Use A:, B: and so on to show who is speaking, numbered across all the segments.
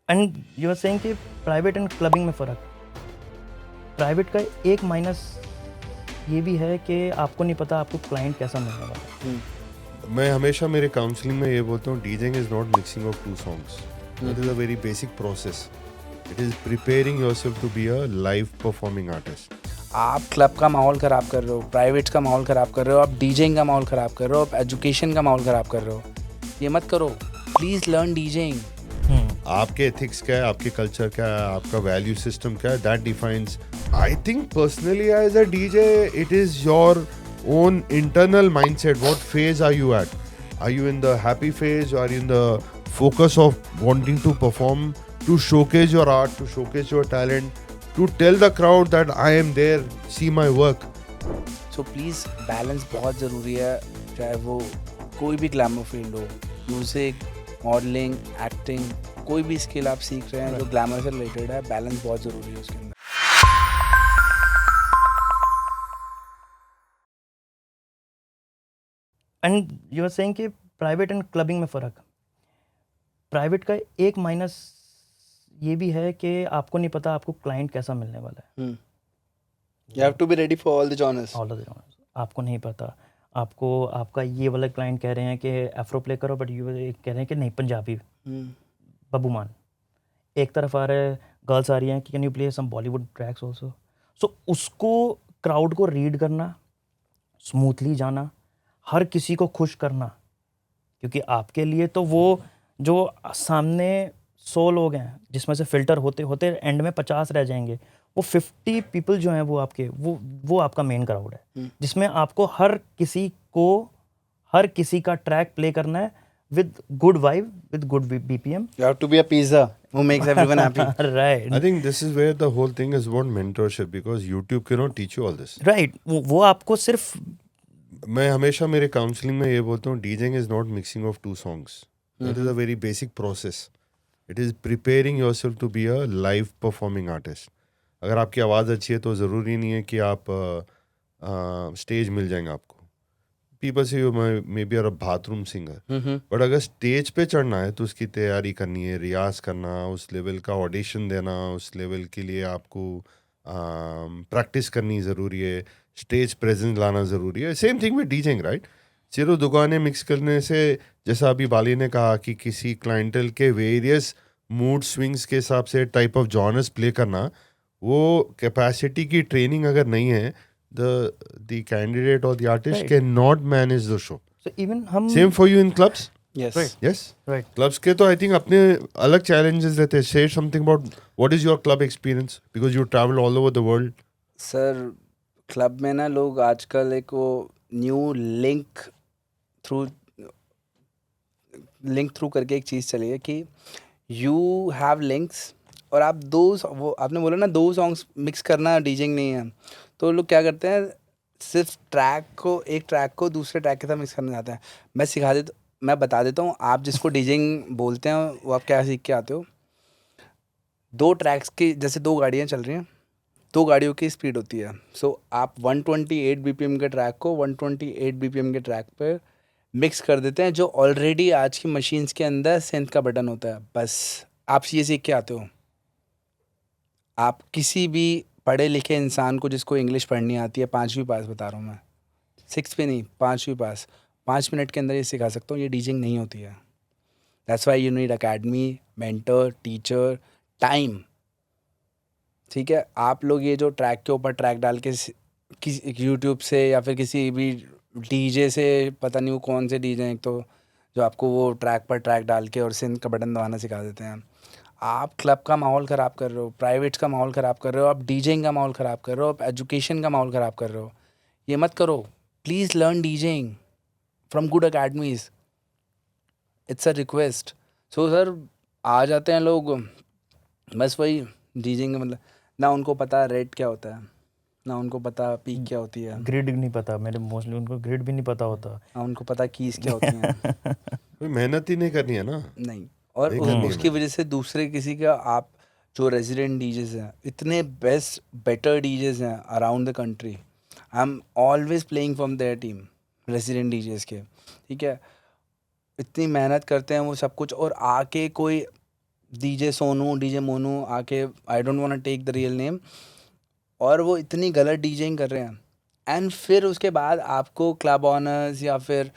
A: And you are saying कि private and clubbing में फ़र्क। प्राइवेट का एक माइनस ये भी है कि आपको नहीं पता आपको क्लाइंट कैसा मिलने वाला है।
B: मैं हमेशा मेरे काउंसलिंग में ये बोलता हूँ, DJing is not mixing of two songs. It is a very basic process. It is preparing yourself to be a live performing artist.
C: आप क्लब का माहौल ख़राब कर रहे हो, प्राइवेट का माहौल ख़राब कर रहे हो, आप डीजेइंग का माहौल ख़राब कर रहे हो, आप एजुकेशन का माहौल ख़राब कर रहे हो. ये मत करो. Please learn DJing.
B: आपके एथिक्स क्या है, आपके कल्चर क्या है, आपका वैल्यू सिस्टम क्या है, that defines. I think personally as a DJ it is your own internal mindset. What phase are you at? Are you in the happy phase, or are you in the focus of wanting to perform, to showcase your art, to showcase your talent, to tell the crowd that I am there, see my work?
C: So please balance बहुत ज़रूरी है. चाहे वो कोई भी glamour field हो, music, modelling, acting, कोई भी स्किल आप सीख रहे हैं जो ग्लैमर से रिलेटेड है, बैलेंस बहुत ज़रूरी है उसके अंदर.
A: एंड यू आर सेइंग कि प्राइवेट एंड क्लबिंग में फ़र्क। प्राइवेट का एक माइनस ये भी है कि आपको नहीं पता आपको क्लाइंट कैसा मिलने वाला है।
C: You have to be ready for all the genres.
A: All the genres आपको नहीं पता। आपको आपका ये वाला क्लाइंट कह रहे हैं कि एफ्रो प्ले करो, बट यू कह रहे हैं कि नहीं पंजाबी बबूमान। एक तरफ आ रहा है, गर्ल्स आ रही हैं कि can you play some Bollywood tracks also. So उसको क्राउड को रीड करना, स्मूथली जाना, हर किसी को खुश करना, क्योंकि आपके लिए तो वो जो सामने 100 लोग हैं जिसमें से फ़िल्टर होते होते एंड में 50 रह जाएंगे, वो 50 पीपल जो हैं वो आपके वो आपका मेन क्राउड है, जिसमें आपको हर किसी का ट्रैक प्ले करना है with good vibe, with good BPM.
C: You have to be a pizza who makes everyone happy.
A: Right
B: I think this is where the whole thing is about mentorship, because YouTube cannot teach you all this.
A: Right, वो आपको सिर्फ
B: मैं हमेशा मेरे counselling में ये बोलता हूँ, DJing is not mixing of two songs. That is a very basic process. It is preparing yourself to be a live performing artist. अगर आपकी आवाज़ अच्छी है तो ज़रूरी नहीं है कि आप स्टेज मिल जाएंगे आपको. पीपल से you may be are a bathroom singer, but अगर स्टेज पे चढ़ना है तो उसकी तैयारी करनी है, रियाज करना, उस लेवल का ऑडिशन देना, उस लेवल के लिए आपको प्रैक्टिस करनी ज़रूरी है, स्टेज प्रेजेंस लाना ज़रूरी है. Same thing with डीजिंग, right? सिर्फ दुकानें मिक्स करने से, जैसा अभी बाली ने कहा कि किसी क्लाइंटल के वेरियस मूड स्विंग्स के हिसाब से टाइप ऑफ जॉनर्स प्ले करना, वो कैपेसिटी की ट्रेनिंग अगर नहीं है, the candidate or the artist
A: Right.
B: cannot manage the show.
A: so even हम
B: Same for you in clubs.
C: Yes.
A: Right.
B: Yes.
A: Right.
B: Clubs के तो I think अपने अलग challenges रहते हैं. Say something about what is your club experience, because you travel all over the world.
C: Sir club में ना लोग आजकल एक वो न्यू लिंक थ्रू करके एक चीज़ चली है कि यू हैव लिंक्स, और आप वो आपने बोला ना 2 सॉन्ग्स मिक्स करना डीजिंग नहीं है, तो लोग क्या करते हैं, सिर्फ एक ट्रैक को दूसरे ट्रैक के साथ मिक्स करना चाहते हैं. मैं बता देता हूँ, आप जिसको डीजिंग बोलते हैं वो आप क्या सीख के आते हो. 2 ट्रैक्स की, जैसे 2 गाड़ियाँ चल रही हैं, 2 गाड़ियों की स्पीड होती है. सो आप 128 बीपीएम के ट्रैक को 128 बीपीएम के ट्रैक पे मिक्स कर देते हैं, जो ऑलरेडी आज की मशीन्स के अंदर सिंथ का बटन होता है. बस आप ये सीख के आते हो. आप किसी भी पढ़े लिखे इंसान को जिसको इंग्लिश पढ़नी आती है, 5वीं पास बता रहा हूँ मैं, 6th पे नहीं, 5वीं पास, 5 मिनट के अंदर ये सिखा सकता हूँ. ये डीजिंग नहीं होती है. That's why you need academy, mentor, teacher, time. ठीक है, आप लोग ये जो ट्रैक के ऊपर ट्रैक डाल के किसी यूट्यूब से या फिर किसी भी डीजे से, पता नहीं वो कौन से डीजे हैं, तो जो आपको वो ट्रैक पर ट्रैक डाल के और सिंथ का बटन दबाना सिखा देते हैं. आप क्लब का माहौल ख़राब कर रहे हो, प्राइवेट का माहौल ख़राब कर रहे हो, आप डीजेइंग का माहौल ख़राब कर रहे हो, आप एजुकेशन का माहौल ख़राब कर रहे हो. ये मत करो. Please learn DJing from good academies. It's a request. So sir आ जाते हैं लोग, बस वही डीजेइंग का मतलब, ना उनको पता रेड क्या होता है, ना उनको पता पीक क्या होती है,
A: ग्रिड नहीं पता. मेरे मोस्टली उनको ग्रिड भी नहीं पता होता.
C: ना उनको पता कीज़ क्या होती हैं.
B: कोई मेहनत ही नहीं करनी है ना.
C: नहीं. और
B: नहीं करनी है
C: उसकी वजह से दूसरे किसी का, आप जो रेजिडेंट डीजेस हैं, इतने बेटर डीजेस हैं around the country. I am always playing from their team, resident DJs के. ठीक है, इतनी मेहनत करते हैं वो सब कुछ, और आके कोई डीजे सोनू, डीजे मोनू आके, I don't want to take the real name, और वो इतनी गलत डीजेइंग कर रहे हैं, एंड फिर उसके बाद आपको क्लब ऑनर्स या फिर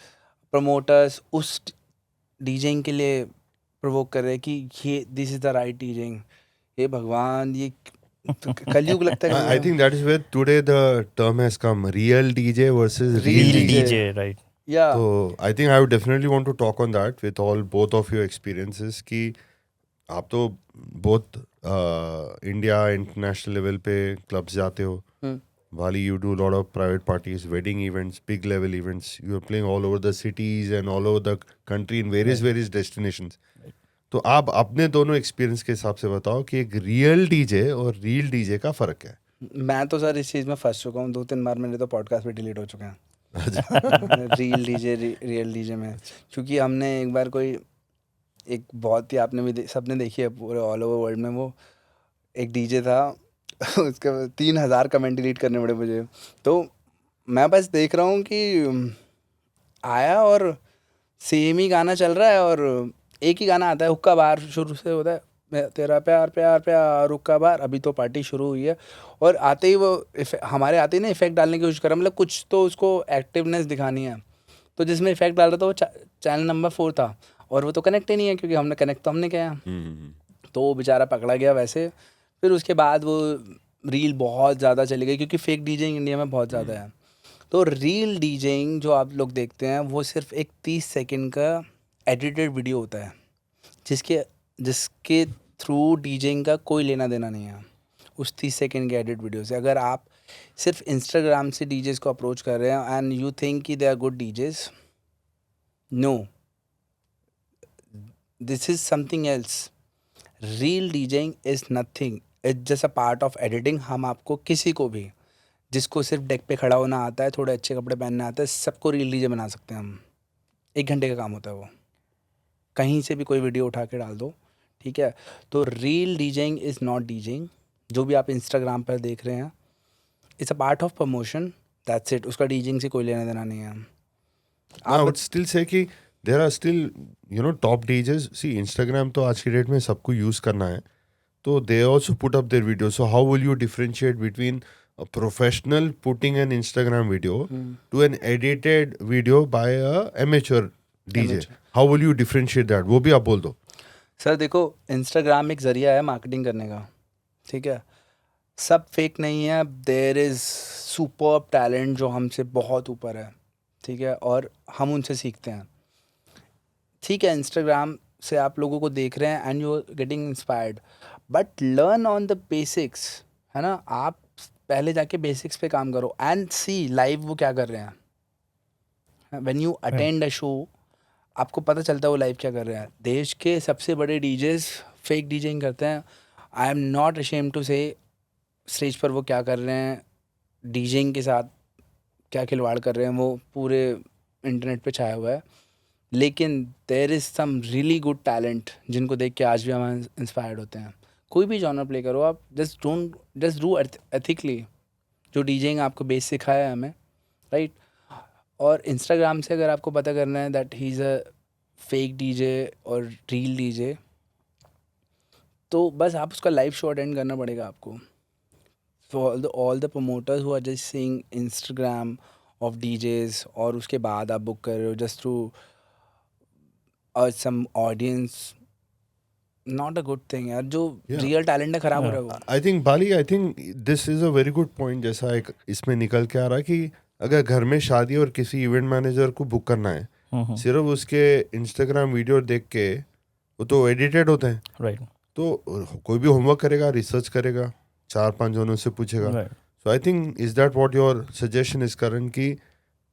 C: प्रमोटर्स उस डीजेइंग के लिए प्रोवोक कर रहे हैं कि ये this is the right DJing. हे भगवान, ये तो कलयुग लगता है
B: I think that is where today the term has come, real DJ versus real
C: Real
B: DJ.
C: DJ.
A: Right.
C: या
B: So I think I would definitely want to talk on that with both of your experiences कि आप तो बहुत India international level पे clubs जाते हो, Bali you do a lot of private parties, wedding events, big level events, you are playing all over the cities and all over the country in various destinations. तो आप अपने दोनों experience के हिसाब से बताओ कि एक रियल डीजे और रील डीजे का फर्क क्या है?
C: मैं तो सर इस चीज़ में फंस चुका हूँ, 2-3 बार मेरे तो पॉडकास्ट भी डिलीट हो चुके हैं रील डीजे रियल डीजे में, क्योंकि हमने एक बार कोई एक बहुत ही, आपने भी सबने देखी है पूरे ऑल ओवर वर्ल्ड में, वो एक डीजे था उसके 3000 कमेंट डिलीट करने पड़े मुझे। तो मैं बस देख रहा हूँ कि आया और सेम ही गाना चल रहा है, और एक ही गाना आता है, हुक्का बार शुरू से होता है, मैं तेरा प्यार प्यार प्यार हुक्का बार, अभी तो पार्टी शुरू हुई है, और आते ही वो हमारे आते ही ना इफेक्ट डालने की कोशिश कर रहा, मतलब कुछ तो उसको एक्टिवनेस दिखानी है, तो जिसमें इफेक्ट डाल रहा था वो चैनल नंबर 4 था, और वो तो कनेक्ट ही नहीं है, क्योंकि हमने कनेक्ट तो हमने किया है। तो वो बेचारा पकड़ा गया वैसे। फिर उसके बाद वो रील बहुत ज़्यादा चली गई, क्योंकि फेक डीजेइंग इंडिया में बहुत ज़्यादा है। तो रील डीजेइंग जो आप लोग देखते हैं वो सिर्फ एक 30 सेकंड का एडिटेड वीडियो होता है, जिसके थ्रू डीजेइंग का कोई लेना देना नहीं है उस 30 सेकंड के एडिट वीडियो से। अगर आप सिर्फ इंस्टाग्राम से डीजेस को अप्रोच कर रहे हैं एंड यू थिंक कि they are good DJs, no, this is something else. Reel DJing is nothing, it's just a part of editing. हम आपको किसी को भी जिसको सिर्फ डेक पे खड़ा होना आता है, थोड़े अच्छे कपड़े पहनना आता है, सबको रील डीजे बना सकते हैं हम। 1 घंटे का काम होता है वो, कहीं से भी कोई वीडियो उठा के डाल दो, ठीक है। तो reel DJing is not DJing. जो भी आप इंस्टाग्राम पर देख रहे हैं, it's a part of promotion, that's it. उसका डीजेइंग से कोई लेना देना नहीं है।
B: I would still say कि there are still top DJs. See, Instagram तो आज की डेट में सबको यूज करना है, तो they also put up their videos. So how will you differentiate between a professional putting an Instagram video to an edited video by a amateur DJ? How will you differentiate that? वो भी आप बोल दो।
C: Sir देखो, Instagram एक ज़रिया है marketing करने का, ठीक है। सब फेक नहीं है, देयर इज़ सुपर्ब टैलेंट जो हमसे बहुत ऊपर है, ठीक है, और हम उनसे सीखते हैं, ठीक है। इंस्टाग्राम से आप लोगों को देख रहे हैं and you are getting inspired, but learn on the basics, है ना। आप पहले जाके बेसिक्स पे काम करो एंड सी लाइव वो क्या कर रहे हैं। When you attend a show, आपको पता चलता है वो लाइव क्या कर रहे हैं। देश के सबसे बड़े डीजेस फेक डीजेइंग करते हैं। I am not ashamed to say stage पर वो क्या कर रहे हैं, डीजेइंग के साथ क्या खिलवाड़ कर रहे हैं, वो पूरे इंटरनेट पे छाया हुआ है। लेकिन there is some really good talent जिनको देख के आज भी हम इंस्पायर्ड होते हैं। कोई भी जॉनर प्ले करो आप, जस्ट डू एथिकली, जो डीजेइंग आपको बेस सिखाया है हमें, राइट। और इंस्टाग्राम से अगर आपको पता करना है that he is a fake DJ और रील डीजे, तो बस आप उसका लाइव शो अटेंड करना पड़ेगा आपको। For all the promoters who are just seeing Instagram of DJs, और उसके बाद आप बुक कर रहे हो just to some audience, not a good thing यार। जो रियल टैलेंट है खराब हो रहा है वो।
B: I think Bali, I think this is a very good point. जैसा एक इसमें निकल के आ रहा है कि अगर घर में शादी और किसी इवेंट मैनेजर को बुक करना है, सिर्फ उसके इंस्टाग्राम वीडियो देख के, वो तो एडिटेड होते हैं,
A: राइट।
B: तो कोई भी होमवर्क करेगा, रिसर्च करेगा, 4-5 जनों से पूछेगा। So I think is that what your suggestion is Karan कि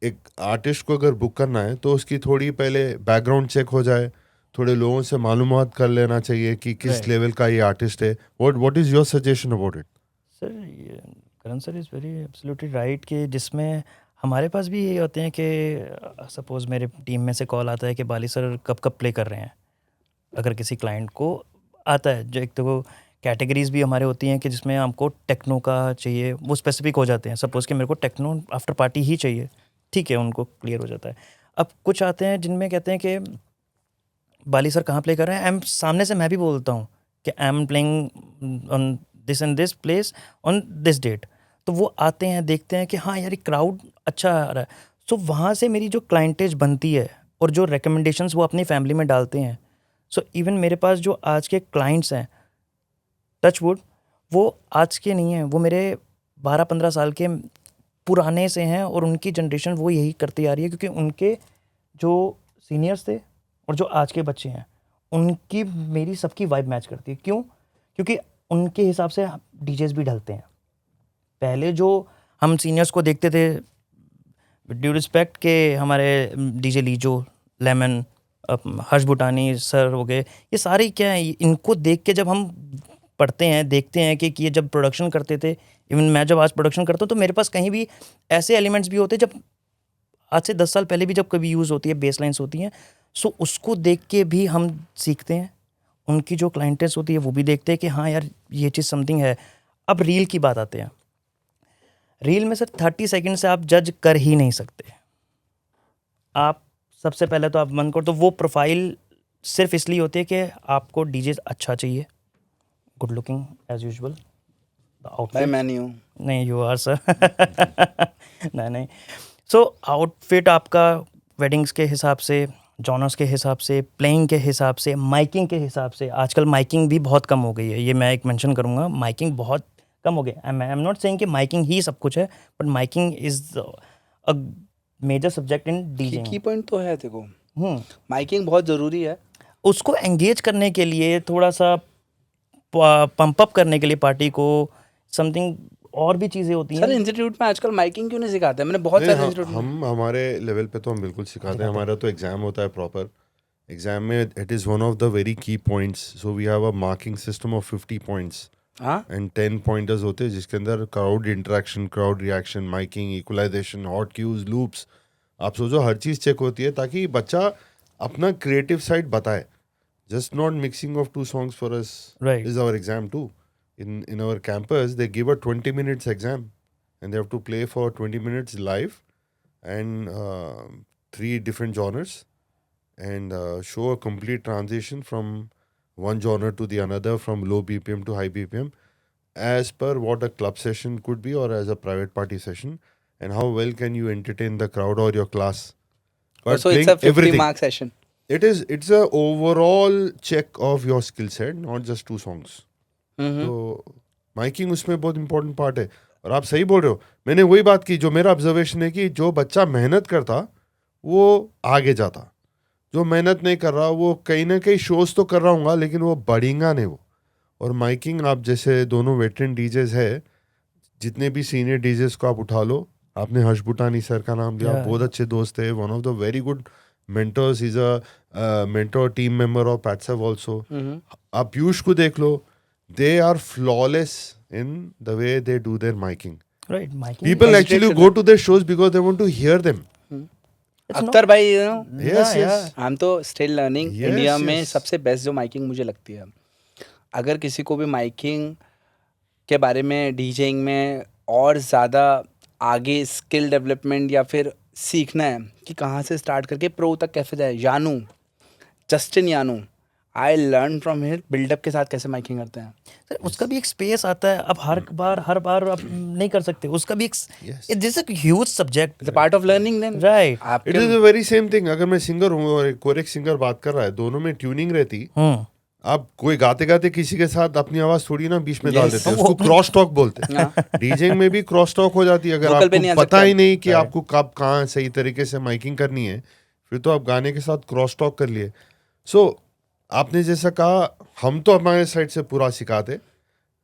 B: एक आर्टिस्ट को अगर बुक करना है तो उसकी थोड़ी पहले बैकग्राउंड चेक हो जाए, थोड़े लोगों से मालूमात कर लेना चाहिए कि किस लेवल का ये आर्टिस्ट है। What is your suggestion about it?
A: Sir Karan sir is very absolutely right कि जिसमें हमारे पास भी ये होते हैं कि सपोज़ मेरे टीम में से कॉल आता है कि बाली सर कब प्ले कर रहे हैं। अगर किसी क्लाइंट को आता है, जो एक तो कैटेगरीज भी हमारे होती हैं कि जिसमें हमको टेक्नो का चाहिए, वो स्पेसिफिक हो जाते हैं। सपोज़ कि मेरे को टेक्नो आफ्टर पार्टी ही चाहिए, ठीक है, उनको क्लियर हो जाता है। अब कुछ आते हैं जिनमें कहते हैं कि बाली सर कहाँ प्ले कर रहे हैं, सामने से मैं भी बोलता हूँ कि I am playing on this and this place on this date, तो वो आते हैं, देखते हैं कि हाँ यार ये क्राउड अच्छा आ रहा है, सो वहाँ से मेरी जो क्लाइंटेज बनती है और जो रिकमेंडेशंस वो अपनी फैमिली में डालते हैं, सो इवन मेरे पास जो आज के क्लाइंट्स हैं, टच वुड, वो आज के नहीं हैं, वो मेरे 12-15 साल के पुराने से हैं, और उनकी जनरेशन वो यही करती आ रही है, क्योंकि उनके जो सीनियर्स थे और जो आज के बच्चे हैं उनकी मेरी सबकी वाइब मैच करती है। क्यों? क्योंकि उनके हिसाब से डीजेस भी ढलते हैं। पहले जो हम सीनियर्स को देखते थे, विद ड्यू रिस्पेक्ट के हमारे डीजे लीजो, लेमन, हर्ष भूटानी सर हो गए, ये सारे क्या है, इनको देख के जब हम पढ़ते हैं, देखते हैं कि ये जब प्रोडक्शन करते थे, इवन मैं जब आज प्रोडक्शन करता हूँ तो मेरे पास कहीं भी ऐसे एलिमेंट्स भी होते हैं जब आज से 10 साल पहले भी जब कभी यूज़ होती है, बेस लाइन्स होती हैं, सो उसको देख के भी हम सीखते हैं। उनकी जो क्लाइंटेस होती है वो भी देखते हैं कि हाँ यार ये चीज़ समथिंग है। अब रील की बात आते हैं। रील में सर 30 सेकंड से आप जज कर ही नहीं सकते। आप सबसे पहले तो आप मन करो तो वो प्रोफाइल सिर्फ इसलिए होती है कि आपको डीजे अच्छा चाहिए, गुड लुकिंग एज यूजुअल,
C: भाई मैं नहीं हूँ।
A: नहीं यू आर सर नहीं सो आउटफिट आपका वेडिंग्स के हिसाब से, जॉनर्स के हिसाब से, प्लेइंग के हिसाब से, माइकिंग के हिसाब से। आजकल माइकिंग भी बहुत कम हो गई है, ये मैं एक मेंशन करूँगा, माइकिंग बहुत कम हो गई। आई एम नॉट सेइंग कि माइकिंग ही सब कुछ है, but miking is a major subject in DJing.
C: Key point तो है देखो, माइकिंग बहुत ज़रूरी है।
A: उसको एंगेज करने के लिए, थोड़ा सा पंप अप करने के लिए पार्टी को, समथिंग और भी चीज़ें होती
C: सर
A: हैं।
C: इंस्टीट्यूट में आजकल माइकिंग क्यों नहीं सिखाते? मैंने बहुत
B: नहीं,
C: सारे इंस्टीट्यूट में
B: हम हमारे लेवल पे तो हम बिल्कुल सिखाते हैं। हमारा तो एग्ज़ाम होता है प्रॉपर। एग्ज़ाम में it is one of the very key points. So we have a marking system of 50 points
C: हाँ
B: एंड 10 पॉइंटर्स होते हैं, जिसके अंदर crowd interaction, crowd reaction, miking, equalisation, hot cues, loops, आप सोचो हर चीज़ चेक होती है ताकि बच्चा अपना क्रिएटिव साइड बताए। Just not mixing of two songs for us
A: Right.
B: is our exam too. In our campus, they give a 20 minutes exam, and they have to play for 20 minutes live, and 3 different genres, and show a complete transition from one genre to the another, from low BPM to high BPM, as per what a club session could be or as a private party session, and how well can you entertain the crowd or your class. But
C: so it's
B: playing
C: a 50
B: everything.
C: mark session.
B: It's a overall check of your skill set, not just 2 songs. तो miking उसमें बहुत important part है। और आप सही बोल रहे हो, मैंने वही बात की, जो मेरा ऑब्जर्वेशन है कि जो बच्चा मेहनत करता वो आगे जाता, जो मेहनत नहीं कर रहा वो कहीं ना कहीं शोज तो कर रहा हूँगा लेकिन वो बढ़ेगा नहीं वो। और माइकिंग, आप जैसे दोनों वेटरन डीजेस है, जितने भी सीनियर डीजेस को आप उठा लो, आपने हर्ष भूटानी सर का नाम लिया, बहुत अच्छे दोस्त है, one of the very good mentors, he's a mentor team member of Patsav also. आप पीयूष को देख लो, they are flawless in the way they do their miking.
A: Right, miking.
B: People actually go to their shows because they want to hear them.
C: Akhtar भाई, you know,
B: Yes, yes.
C: I'm तो still learning.
B: Yes,
C: India में
B: yes.
C: सबसे best जो miking मुझे लगती है, अगर किसी को भी माइकिंग के बारे में, डीजेइंग में और ज़्यादा आगे स्किल डेवलपमेंट या फिर सीखना है कि कहाँ से स्टार्ट करके प्रो तक कैसे जाए, Justin you know, I learn from here buildup के साथ कैसे माइकिंग करते हैं।
A: सर उसका भी एक स्पेस आता है, अब हर बार आप नहीं कर सकते, उसका भी एक this is a huge subject,
C: it's a part of learning then.
A: Right,
B: It is the very same thing. अगर मैं सिंगर हूँ और एक कोरेक्ट सिंगर बात कर रहा है, दोनों में ट्यूनिंग रहती। आप कोई गाते गाते किसी के साथ अपनी आवाज थोड़ी ना बीच में डाल देते हैं, उसको क्रॉस टॉक बोलते हैं। डीजिंग में भी क्रॉस टॉक हो जाती है। अगर आपको पता ही नहीं कि आपको कब कहाँ सही तरीके से माइकिंग करनी है, फिर तो आप गाने के साथ क्रॉस टॉक कर लिए। सो आपने जैसा कहा, हम तो हमारे साइड से पूरा सिखाते,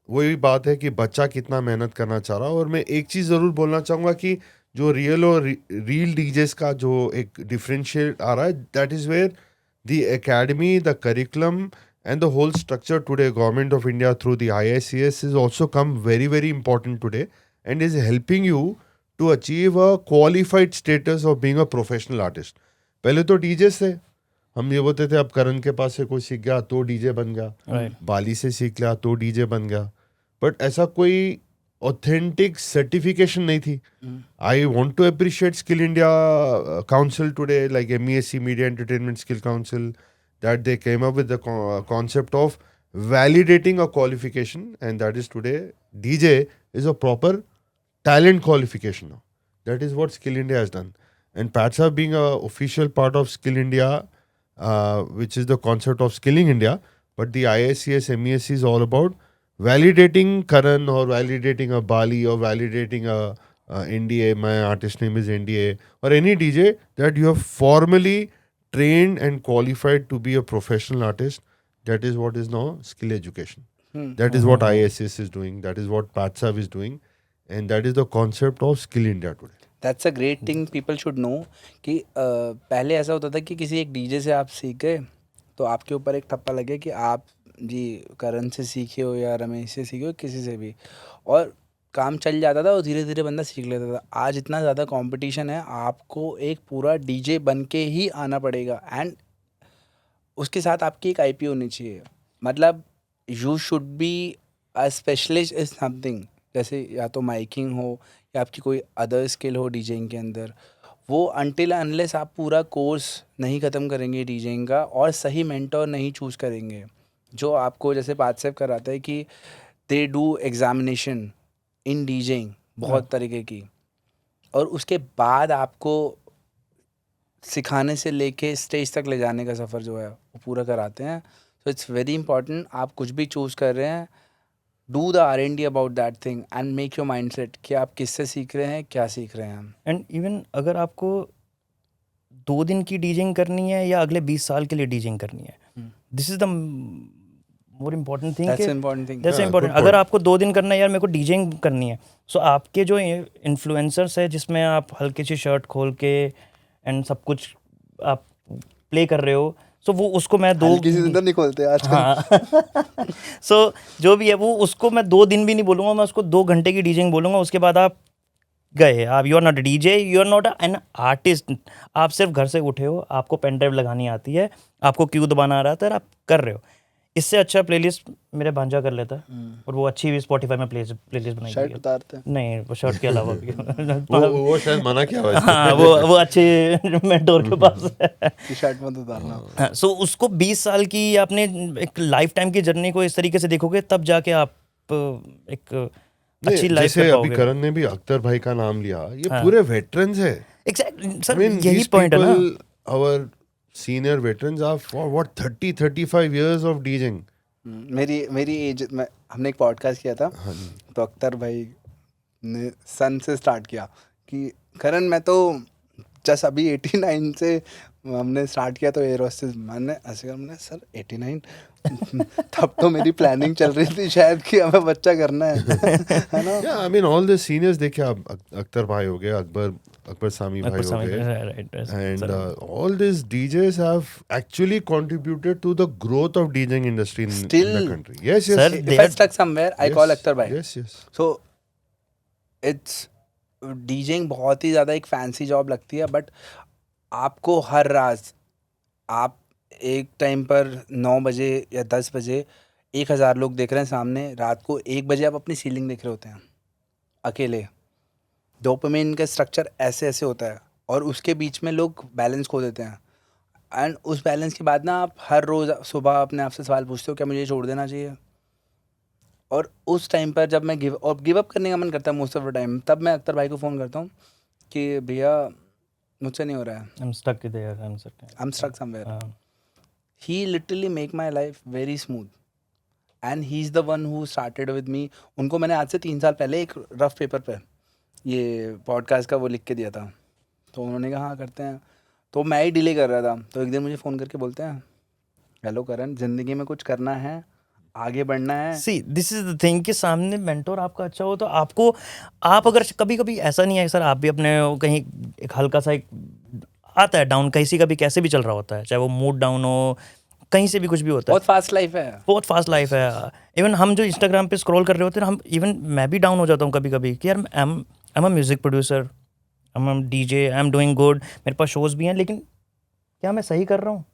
B: वही बात है कि बच्चा कितना मेहनत करना चाह रहा। और मैं एक चीज़ ज़रूर बोलना चाहूँगा कि जो रियल और रील डीजेस का जो एक डिफरेंशिएट आ रहा है, that is where the academy, the curriculum and the whole structure today, government of India through the IICS has also come very, very important today and is helping you to achieve a qualified status of being a professional artist. पहले तो DJs थे, हम ये बोलते थे अब करण के पास से कोई सीख गया तो डीजे बन गया, बाली से सीख लिया तो डीजे बन गया, बट ऐसा कोई ऑथेंटिक सर्टिफिकेशन नहीं थी। I want to appreciate Skill India Council today, like MESC, media entertainment skill council, that they came up with the concept of validating a qualification, and that is today DJ is a proper talent qualification now. That is what Skill India has done, and PATSA being a official part of Skill India, which is the concept of Skilling India, but the ISCS MESC is all about validating Karan or validating a Bali or validating a NDA, my artist name is NDA, or any DJ that you have formally trained and qualified to be a professional artist. That is what is now skill education. That is what ISS is doing. That is what PATSAV is doing. And that is the concept of Skill India today.
C: That's a great thing people should know कि पहले ऐसा होता था कि किसी एक DJ से आप सीख गए तो आपके ऊपर एक ठप्पा लगे कि आप जी करण से सीखे हो या रमेश से सीखे हो, किसी से भी, और काम चल जाता था और धीरे धीरे बंदा सीख लेता था. आज इतना ज़्यादा कंपटीशन है, आपको एक पूरा डीजे बन के ही आना पड़ेगा, एंड उसके साथ आपकी एक आईपी होनी चाहिए. मतलब you should be a specialist is something, जैसे या तो माइकिंग हो या आपकी कोई अदर स्किल हो डीजेइंग के अंदर, वो अनटिल अनलेस आप पूरा कोर्स नहीं ख़त्म करेंगे डीजेइंग का और सही मेंटोर नहीं चूज़ करेंगे जो आपको जैसे पार्टिसिपेट कराता है कि they do examination in DJing बहुत तरीके की, और उसके बाद आपको सिखाने से लेके स्टेज तक ले जाने का सफ़र जो है वो पूरा कराते हैं. सो इट्स वेरी इंपॉर्टेंट, आप कुछ भी चूज़ कर रहे हैं, do the R&D about that thing and make your mind set कि आप किससे सीख रहे हैं, क्या सीख रहे हैं.
A: एंड इवन अगर आपको 2 दिन की डीजिंग करनी है या अगले 20 साल के लिए डीजिंग करनी है, this is the more important thing.
C: That's important thing.
A: That's important. अगर आपको 2 दिन करना है यार, मेरे को डीजिंग करनी है, सो आपके जो इन्फ्लुएंसर्स है जिसमें आप हल्की सी शर्ट खोल के एंड सब कुछ आप प्ले कर रहे हो, सो वो उसको मैं 2
C: किसी दिन नहीं खोलते आज.
A: हाँ सो जो भी है वो उसको मैं 2 दिन भी नहीं बोलूँगा, मैं उसको 2 घंटे की डीजिंग बोलूँगा. उसके बाद आप गए, आप you are not a DJ, you are not an artist. आप सिर्फ घर से उठे हो, आपको पेन ड्राइव लगानी आती है, आपको क्यू दबाना आ रहा था और आप कर रहे हो. इससे अच्छा प्लेलिस्ट मेरे भांजा कर लेता है, और वो अच्छी भी स्पॉटिफाई में प्लेलिस्ट बनाई
C: शर्ट
A: है.
C: उतारते हैं.
A: नहीं, वो शर्ट के अलावा भी
B: वो शायद मना किया हुआ है.
A: हाँ, वो अच्छे मेंटोर के पास है.
C: कि शर्ट मत उतारना.
A: हाँ, सो उसको 20 साल की आपने एक लाइफ टाइम की जर्नी को इस तरीके से देखोगे, तब जाके आप एक अच्छी लाइफ
B: जैसे
A: कर
B: अभी
A: पाओगे.
B: करण ने भी अख्तर भाई का नाम लिया, ये पूरे वेटरन्स है.
A: एग्जैक्टली सर,
B: I mean,
A: यही
B: these
A: पॉइंट है ना.
B: people, our senior veterans are for what 30-35 years of DJing.
C: मेरी एज में हमने एक पॉडकास्ट किया था, तो अख्तर भाई ने सन से स्टार्ट किया कि करण मैं तो जस्ट अभी 89 से हमने स्टार्ट किया, तो एयर होस्टेस. मैंने ऐसे कहा, हमने सर 89 तब तो मेरी प्लानिंग चल रही थी शायद कि हमें बच्चा करना है ना.
B: Yeah, I mean all the seniors देखिए, आप अख्तर भाई हो गए, अकबर सामी भाई हो गए, and all these DJs have actually contributed to the growth of DJing industry in the country. Yes,
A: Sir,
C: If I stuck somewhere, I call Akhtar bhai.
B: Yes.
C: So it's DJing बहुत ही ज़्यादा एक फैंसी जॉब लगती है, but आपको हर रात आप एक time पर 9 बजे या 10 बजे 1000 लोग देख रहे हैं सामने, रात को 1 बजे आप अपनी सीलिंग देख रहे होते हैं अकेले. डोपामिन का स्ट्रक्चर ऐसे ऐसे होता है, और उसके बीच में लोग बैलेंस खो देते हैं, एंड उस बैलेंस के बाद ना आप हर रोज़ सुबह अपने आप से सवाल पूछते हो क्या मुझे छोड़ देना चाहिए. और उस टाइम पर जब मैं गिव अप करने का मन करता है मोस्ट ऑफ द टाइम, तब मैं अख्तर भाई को फ़ोन करता हूँ कि भैया मुझसे नहीं हो रहा है,
A: I'm stuck there,
C: I'm stuck somewhere. He literally make my life very smooth, and he's the one who started with me. उनको मैंने आज से 3 साल पहले एक रफ पेपर पे ये पॉडकास्ट का वो लिख के दिया था, तो उन्होंने कहा हाँ करते हैं, तो मैं ही डिले कर रहा था, तो एक दिन मुझे फ़ोन करके बोलते हैं, हेलो करण, ज़िंदगी में कुछ करना है, आगे बढ़ना है.
A: See this is the thing कि सामने मेंटोर आपका अच्छा हो तो आपको, आप अगर कभी कभी ऐसा नहीं है सर, आप भी अपने कहीं एक हल्का सा एक आता है डाउन, किसी का भी कैसे भी चल रहा होता है, चाहे वो मूड डाउन हो, कहीं से भी कुछ भी होता है.
C: बहुत फास्ट लाइफ है,
A: बहुत फास्ट लाइफ है. इवन हम जो इंस्टाग्राम पे स्क्रॉल कर रहे होते हैं, हम इवन मैं भी डाउन हो जाता हूँ कभी कभी कि यार I am a music producer, I am DJ, I am doing good, मेरे पास शोज भी हैं, लेकिन क्या मैं सही कर रहा हूँ?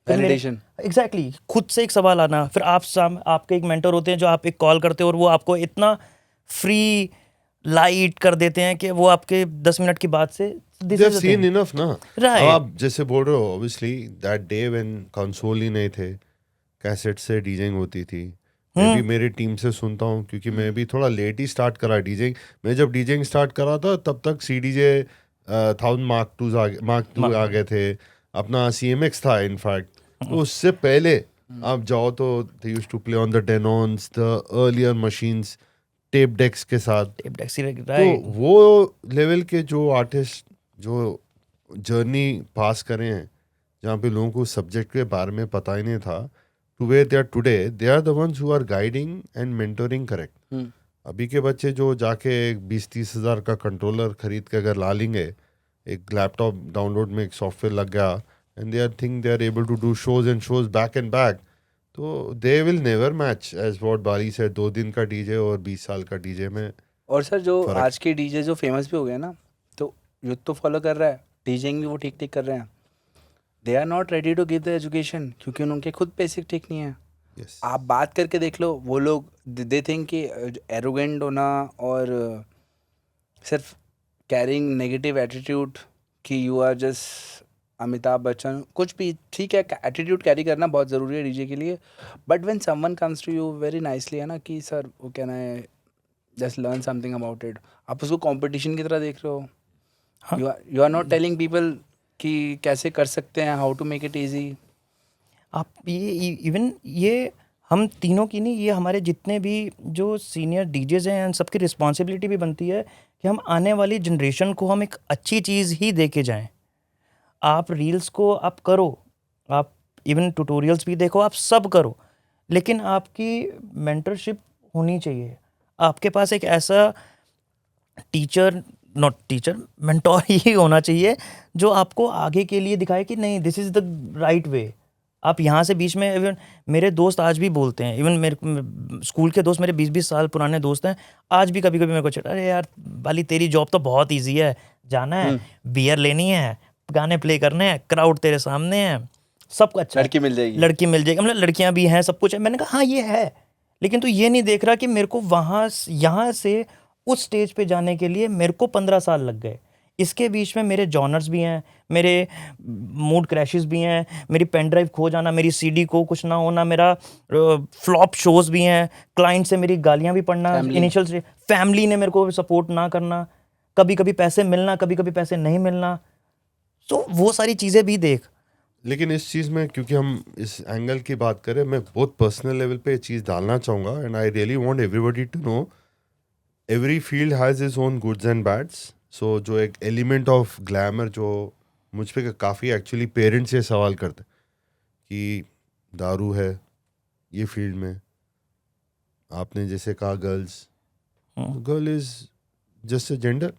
C: वैलिडेशन.
A: एग्जैक्टली, खुद से एक सवाल आना. फिर आपके एक मेंटर होते हैं जो आप एक कॉल करते हो और वो आपको इतना फ्री लाइट कर देते हैं कि वो आपके 10 मिनट की बात से
B: They have seen enough ना.
A: Right.
B: अब आप जैसे बोल रहे हो, obviously that day when console ही नहीं थे, कैसेट से डीजेइंग होती थी. मैं भी मेरे टीम से सुनता हूँ क्योंकि मैं भी थोड़ा लेट ही स्टार्ट करा डीजेइंग. मैं जब डीजेइंग स्टार्ट करा था तब तक CDJ 1000 मार्क टू आ गए थे. अपना CMX था इनफैक्ट. तो उससे पहले आप जाओ तो they used to play on the Denons, the earlier machines, tape decks के साथ.
A: टेप डेक सी
B: तो
A: राइट.
B: वो लेवल के जो आर्टिस्ट जो जर्नी पास करे हैं, जहाँ पे लोगों को सब्जेक्ट के बारे में पता ही नहीं था, to where they are today, they are the ones who are guiding and mentoring. Correct. अभी के बच्चे जो जाके 20-30 हज़ार का कंट्रोलर खरीद के अगर ला लेंगे, एक लैपटॉप डाउनलोड में एक सॉफ्टवेयर लग गया, and they are think they are able to do shows and shows back and back, तो they will never match as what बारी से 2 दिन का डीजे और 20 साल का डीजे में.
C: और सर जो
B: फर्क.
C: आज के डीजे जो फेमस भी हो गए ना, तो यूथ तो फॉलो कर रहा है, डीजेइंग भी वो ठीक ठीक कर रहे हैं. They are not ready to give the education क्योंकि उनके खुद बेसिक ठीक नहीं है.
B: Yes.
C: आप बात करके देख लो, वो लोग दे थिंक कि एरोगेंट होना और सिर्फ कैरिंग नेगेटिव एटीट्यूड कि you are just Amitabh Bachchan, कुछ भी ठीक है, एटीट्यूड कैरी करना बहुत ज़रूरी है डीजे के लिए. But when someone comes to you very nicely है ना कि सर वो कहना है just learn something about it, आप उसको कंपटीशन की तरह देख रहे हो.
A: हाँ.
C: You are not telling people कि कैसे कर सकते हैं, how to make it easy.
A: आप ये इवन ये हम तीनों की नहीं, ये हमारे जितने भी जो सीनियर डीजेज हैं उन सबकी रिस्पॉन्सिबिलिटी भी बनती है कि हम आने वाली जनरेशन को हम एक अच्छी चीज़ ही दे के जाएँ. आप रील्स को आप करो, आप इवन ट्यूटोरियल्स भी देखो, आप सब करो, लेकिन आपकी मेंटरशिप होनी चाहिए. आपके पास एक ऐसा टीचर, नॉट टीचर, मेंटोर ही होना चाहिए जो आपको आगे के लिए दिखाए कि नहीं, this is the right way. आप यहाँ से बीच में, इवन मेरे दोस्त आज भी बोलते हैं, इवन मेरे स्कूल के दोस्त, मेरे 20-20 साल पुराने दोस्त हैं, आज भी कभी कभी मेरे को चिढ़, अरे यार बाली तेरी जॉब तो बहुत ईजी है, जाना है, बियर लेनी है, गाने प्ले करने हैं, क्राउड तेरे सामने है, सब अच्छा है,
C: लड़की मिल जाएगी,
A: लड़की मिल जाएगी, मतलब लड़कियां भी हैं, सब कुछ है. मैंने कहा हाँ ये है, लेकिन तू ये नहीं देख रहा कि मेरे को वहाँ यहाँ से उस स्टेज पे जाने के लिए मेरे को 15 साल लग गए. इसके बीच में मेरे जॉनर्स भी हैं, मेरे मूड क्रैशेस भी हैं, मेरी पेन ड्राइव खो जाना, मेरी सीडी को कुछ ना होना, मेरा फ्लॉप शोज़ भी हैं, क्लाइंट से मेरी गालियां भी पड़ना, इनिशियल से फैमिली ने मेरे को सपोर्ट ना करना, कभी कभी पैसे मिलना, कभी कभी पैसे नहीं मिलना. तो वो सारी चीज़ें भी देख.
B: लेकिन इस चीज़ में क्योंकि हम इस एंगल की बात करें, मैं बहुत पर्सनल लेवल पे ये चीज़ डालना चाहूँगा, and I really want everybody to know every field has is own goods and bads. So जो एक एलिमेंट ऑफ ग्लैमर जो मुझ पे काफ़ी एक्चुअली पेरेंट्स ये सवाल करते कि दारू है ये फील्ड में, आपने जैसे कहा girls, girl is just a gender,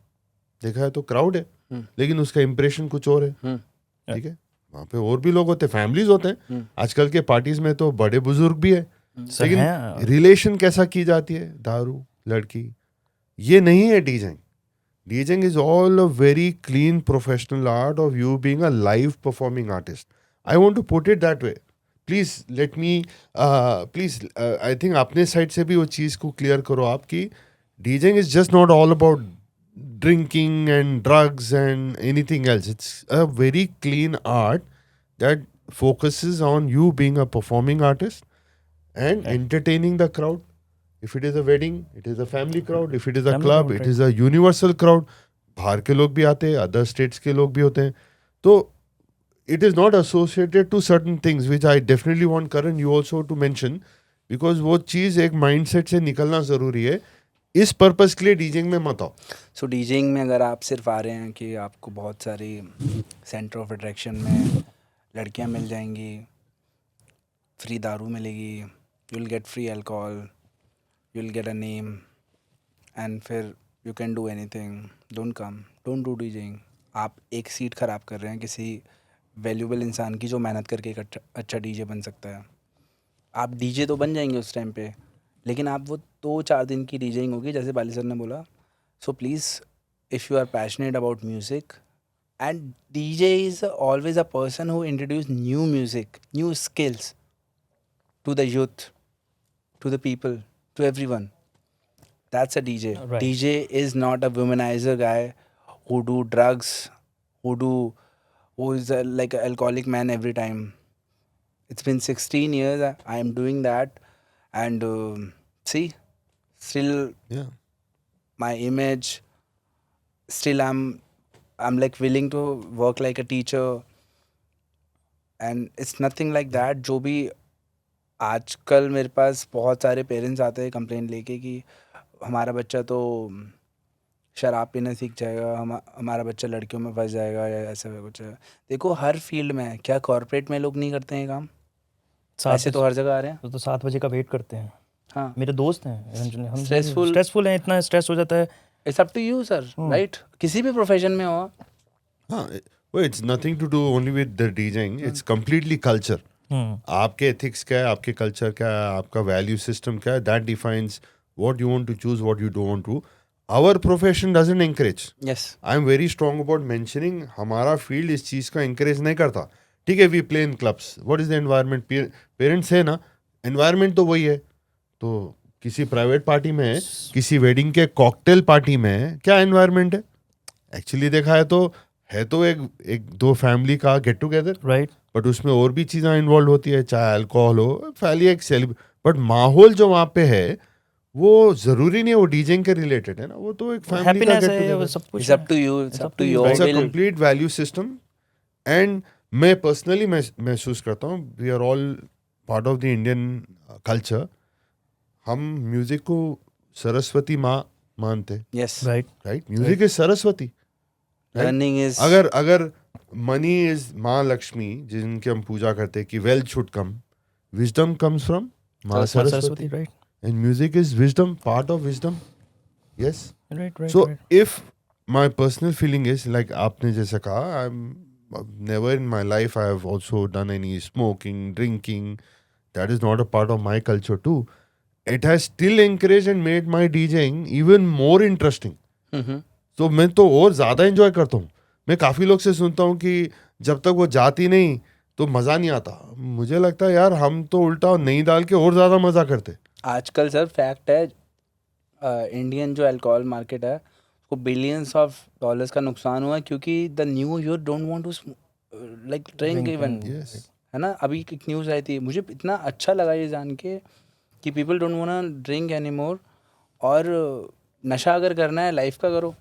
B: देखा है तो क्राउड है, लेकिन उसका इम्प्रेशन कुछ और है. ठीक है, वहाँ पे और भी लोग होते हैं, फैमिलीज होते हैं. आजकल के पार्टीज में तो बड़े बुजुर्ग भी है, लेकिन रिलेशन कैसा की जाती है, दारू लड़की, ये नहीं है DJing. DJing is all a very clean professional art of you being a live performing artist. I want to put it that way. Please let me, I think अपने साइड से भी वो चीज़ को क्लियर करो आप कि DJing is just not all about drinking and drugs and anything else. It's a very clean art that focuses on you being a performing artist and entertaining the crowd. If it is a wedding, it is a family crowd. If it is a club, it is a universal crowd. बाहर के लोग भी आते हैं, other states के लोग भी होते हैं. तो it is not associated to certain things, which I definitely want Karan you also to mention, because वो चीज़ एक माइंडसेट से निकलना ज़रूरी है. इस पर्पस के लिए डीजिंग में मत आओ.
C: सो डीजिंग में अगर आप सिर्फ आ रहे हैं कि आपको बहुत सारी सेंटर ऑफ अट्रैक्शन में लड़कियां मिल जाएंगी, फ्री दारू मिलेगी, you will get free alcohol, you'll get a name, and फिर you can do anything, don't come, don't do DJing. आप एक सीट ख़राब कर रहे हैं किसी वैल्यूबल इंसान की जो मेहनत करके एक अच्छा डीजे बन सकता है. आप डीजे तो बन जाएंगे उस टाइम पे, लेकिन आप वो 2-4 दिन की डीजेइंग होगी जैसे बाली सर ने बोला. So please if you are passionate about music, and DJ is always a person who introduce new music, new skills to the youth, to the people, to everyone. That's a DJ.
A: Right.
C: DJ is not a womanizer guy who do drugs, who is like an alcoholic man every time. It's been 16 years I am doing that, and see, still
B: Yeah.
C: my image, still I'm like willing to work like a teacher, and it's nothing like that. जो भी आजकल मेरे पास बहुत सारे parents आते हैं complain लेके कि हमारा बच्चा तो शराब पीना सीख जाएगा, हमारा बच्चा लड़कियों में फंस जाएगा या ऐसा कुछ है। देखो हर फील्ड में है, क्या कॉर्पोरेट में लोग नहीं करते हैं काम? ऐसे तो हर जगह आ रहे हैं।
A: तो 7 बजे का वेट करते हैं।
C: हाँ,
A: मेरे दोस्त हैं eventually, हम
C: Stressful-
A: स्ट्रेसफुल हैं, इतना स्ट्रेस हो जाता है।
C: It's up to you sir, right? किसी भी प्रोफेशन में हो।
B: हाँ, well, it's nothing to do only with the DJing. It's completely culture. आपके एथिक्स क्या है, आपके कल्चर क्या है, आपका वैल्यू सिस्टम क्या है, that defines what you want to choose, what you don't want to. Our profession doesn't encourage.
C: Yes,
B: I am very strong about mentioning, हमारा फील्ड इस चीज़ का इंकरेज नहीं करता. ठीक है, we play in clubs. What is the environment? Parents है ना, एनवायरनमेंट तो वही है. तो किसी प्राइवेट पार्टी में, किसी वेडिंग के कॉकटेल पार्टी में क्या एनवायरनमेंट है? एक्चुअली देखा है तो एक दो फैमिली का गेट टुगेदर,
A: राइट।
B: बट उसमें और भी चीज़ें इन्वॉल्व होती है, चाहे अल्कोहल हो, फैली एक बट माहौल जो वहाँ पे है वो जरूरी नहीं है वो डीजेइंग के रिलेटेड है ना, वो तो एक फैमिली का
A: हैप्पीनेस
B: गेट
A: है, वो
B: टुगेदर.
A: सब कुछ
C: it's up to you, it's up to your
B: it's a
C: will.
B: Complete value system. And मैं पर्सनली महसूस करता हूँ, we are all part of the Indian culture. हम म्यूजिक को सरस्वती माँ मानते,
C: yes,
A: right.
B: Right? Music is Saraswati.
C: Learning is,
B: अगर money is माँ लक्ष्मी जिनकी हम पूजा करते हैं कि wealth should come, wisdom comes from माँ Saraswati.
A: Right,
B: And music is wisdom, part of wisdom. Yes.
A: Right,
B: So
A: right.
B: if my personal feeling is like आपने जैसा कहा, never in my life I have also done any smoking, drinking. That is not a part of my culture too. It has still encouraged and made my DJing even more interesting. तो मैं तो और ज़्यादा enjoy करता हूँ. मैं काफ़ी लोग से सुनता हूँ कि जब तक वो जाती नहीं तो मज़ा नहीं आता. मुझे लगता है यार हम तो उल्टा नहीं डाल के और ज़्यादा मज़ा करते.
C: आजकल सर फैक्ट है, इंडियन जो अल्कोहल मार्केट है उसको बिलियंस ऑफ डॉलर्स का नुकसान हुआ है, क्योंकि the new youth don't want to like drink even,
B: Yes.
C: है ना? अभी एक न्यूज़ आई थी, मुझे इतना अच्छा लगा ये जान के कि people don't want drink any more, और नशा अगर करना है लाइफ का करो।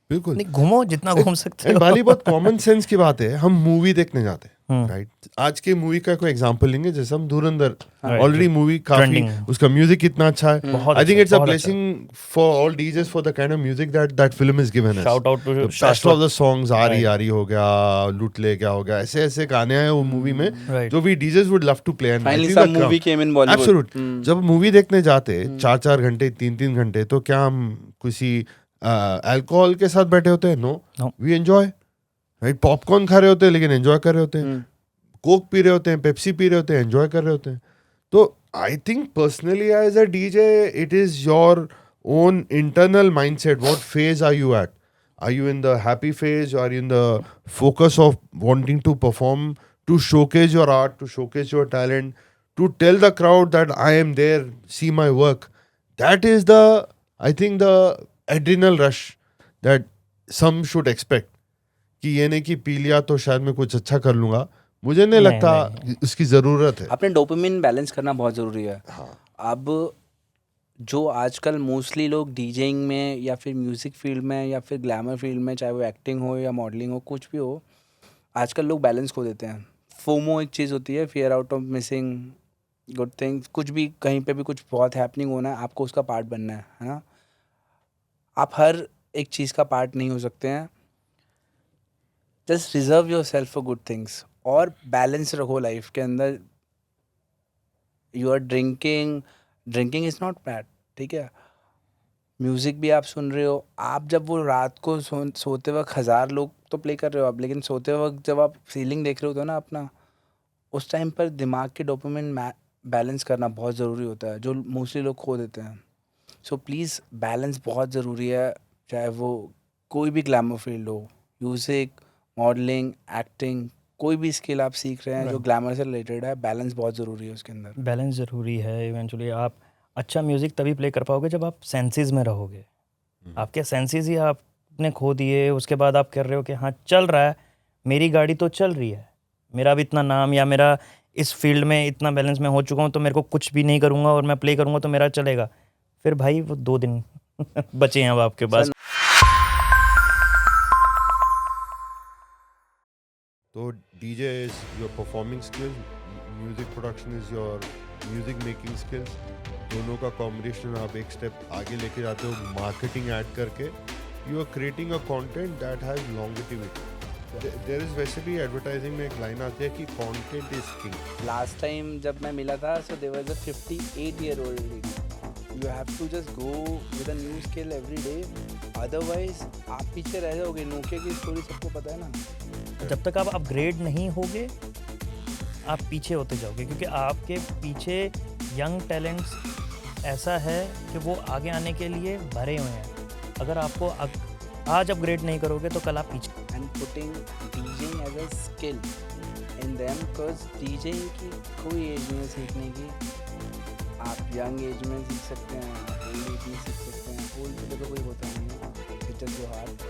B: बिल्कुल.
A: नहीं, घूमो जितना घूम सकते हो।
B: बाली बहुत कॉमन सेंस की बात है. हम मूवी देखने जाते हैं, राइट? आज के मूवी का कोई एग्जांपल लेंगे, जैसे हम धुरंधर, ऑलरेडी मूवी काफी,
A: Trending है.
B: उसका म्यूजिक कितना अच्छा है.
A: बहुत
B: आई थिंक
A: अच्छा,
B: इट्स अ
A: बहुत
B: blessing for all DJs for the kind of music that film is given us.
A: Shout out to
B: best of the songs, Aari Aari हो गया, लूट ले क्या हो गया, ऐसे ऐसे गाने हैं वो मूवी में
A: राइट।
B: जो we DJs would love to play. And
C: finally some movie came in Bollywood.
B: Absolute. जब मूवी देखने जाते 4-4 घंटे 3-3 घंटे, तो क्या हम किसी अल्कोहल के साथ बैठे होते हैं? No, we enjoy, right? Popcorn खा रहे होते हैं लेकिन एंजॉय कर रहे होते हैं. कोक पी रहे होते हैं, पेप्सी पी रहे होते हैं, एंजॉय कर रहे होते हैं. तो I think personally as a DJ it is your own internal mindset. What phase are you at? Are you in the happy phase? Are you in the focus of wanting to perform, to showcase your art, to showcase your talent, to tell the crowd that I am there, see my work? That is the, I think, the adrenal rush that some should expect. कि ये नहीं कि P लिया तो शायद मैं कुछ अच्छा कर लूंगा. मुझे नहीं लगता उसकी ज़रूरत है.
C: अपने डोपामिन बैलेंस करना बहुत ज़रूरी है. अब जो आजकल मोस्टली लोग डीजेइंग में या फिर म्यूज़िक फील्ड में या फिर ग्लैमर फील्ड में, चाहे वो एक्टिंग हो या मॉडलिंग हो, कुछ भी हो, आजकल लोग बैलेंस खो देते हैं. फोमो एक चीज़ होती है, fear out of missing good things. कुछ भी कहीं पे भी कुछ बहुत हैपनिंग होना है, आपको उसका पार्ट बनना है ना? आप हर एक चीज़ का पार्ट नहीं हो सकते हैं. Just reserve your self for good things और बैलेंस रखो लाइफ के अंदर. You are drinking is not bad, ठीक है? म्यूज़िक भी आप सुन रहे हो, आप जब वो रात को सोते वक्त 1000 लोग तो प्ले कर रहे हो आप, लेकिन सोते वक्त जब आप फीलिंग देख रहे होते हो ना अपना, उस टाइम पर दिमाग के डोपामिन बैलेंस करना बहुत ज़रूरी होता है, जो मोस्टली लोग खो देते हैं. सो प्लीज़ बैलेंस बहुत ज़रूरी है, चाहे वो कोई भी ग्लैमर फील्ड हो, म्यूज़िक, मॉडलिंग, एक्टिंग, कोई भी स्किल आप सीख रहे हैं जो ग्लैमर से रिलेटेड है, बैलेंस बहुत ज़रूरी है उसके अंदर.
A: बैलेंस ज़रूरी है. इवेंचुअली आप अच्छा म्यूज़िक तभी प्ले कर पाओगे जब आप सेंसेस में रहोगे. आपके सेंसेस ही आपने खो दिए, उसके बाद आप कर रहे हो कि हाँ चल रहा है, मेरी गाड़ी तो चल रही है, मेरा अब इतना नाम या मेरा इस फील्ड में इतना बैलेंस में हो चुका हूँ, तो मेरे को कुछ भी नहीं करूँगा और मैं प्ले करूँगा तो मेरा चलेगा। फिर भाई वो 2 दिन बचे हैं अब आपके पास।
B: तो DJ is your performing skills, music production is your music making skills. दोनों का कॉम्बिनेशन आप एक स्टेप आगे लेके जाते हो मार्केटिंग ऐड करके. You are creating a content that has longevity. There is वैसे भी एडवर्टाइजिंग में एक लाइन आती है कि content is king.
C: Last time जब मैं मिला था, so there was a 58-year-old lady. You have to just go with a new skill every day, otherwise आप पीछे रह जाओगे. नोकिया की स्टोरी सबको पता है ना.
A: जब तक आप अपग्रेड नहीं होगे आप पीछे होते जाओगे, क्योंकि आपके पीछे यंग टैलेंट्स ऐसा है कि वो आगे आने के लिए भरे हुए हैं. अगर आपको आज अपग्रेड नहीं करोगे तो कल आप पीछे.
C: And putting DJing as a skill in them, because DJing की कोई एज नहीं है सीखने की. आप यंग एज में सीख सकते हैं, ओल्ड एज में सीख सकते हैं. ओल्ड पे तो कोई होता नहीं है, इट्स जस्ट योर हार्ट.